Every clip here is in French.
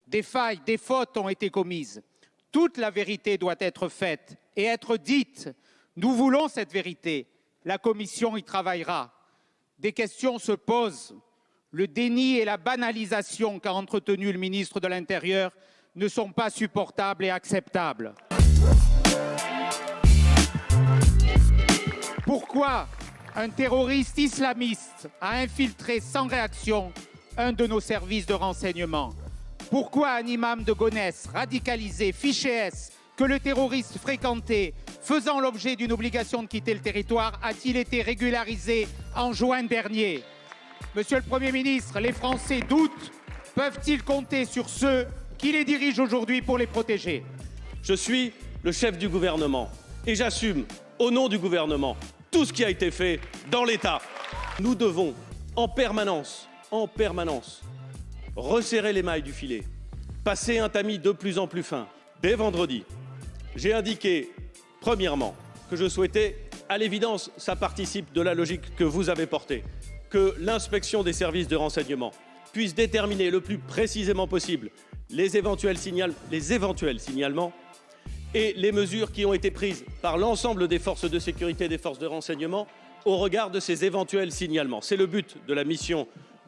des failles, des fautes ont été commises. Toute la vérité doit être faite et être dite. Nous voulons cette vérité. La Commission y travaillera. Des questions se posent. Le déni et la banalisation qu'a entretenu le ministre de l'Intérieur ne sont pas supportables et acceptables. Pourquoi un terroriste islamiste a infiltré sans réaction un de nos services de renseignement? Pourquoi un imam de Gonesse, radicalisé, fiché S, que le terroriste fréquentait, faisant l'objet d'une obligation de quitter le territoire, a-t-il été régularisé en juin dernier? Monsieur le Premier ministre, les Français doutent. Peuvent-ils compter sur ceux qui les dirigent aujourd'hui pour les protéger? Je suis le chef du gouvernement et j'assume, au nom du gouvernement, tout ce qui a été fait dans l'État. Nous devons en permanence, resserrer les mailles du filet, passer un tamis de plus en plus fin. Dès vendredi, j'ai indiqué, premièrement, que je souhaitais, à l'évidence, ça participe de la logique que vous avez portée, que l'inspection des services de renseignement puisse déterminer le plus précisément possible les éventuels signalements et les mesures qui ont été prises par l'ensemble des forces de sécurité et des forces de renseignement au regard de ces éventuels signalements. C'est le but de la mission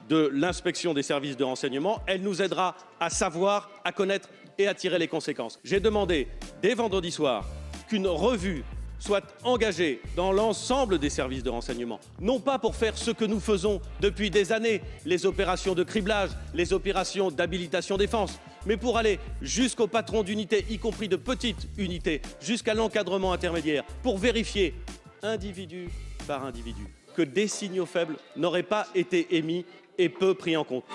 de l'inspection des services de renseignement. Elle nous aidera à savoir, à connaître et à tirer les conséquences. J'ai demandé dès vendredi soir qu'une revue soit engagée dans l'ensemble des services de renseignement, non pas pour faire ce que nous faisons depuis des années, les opérations de criblage, les opérations d'habilitation défense, mais pour aller jusqu'au patron d'unité, y compris de petites unités, jusqu'à l'encadrement intermédiaire, pour vérifier, individu par individu, que des signaux faibles n'auraient pas été émis et peu pris en compte.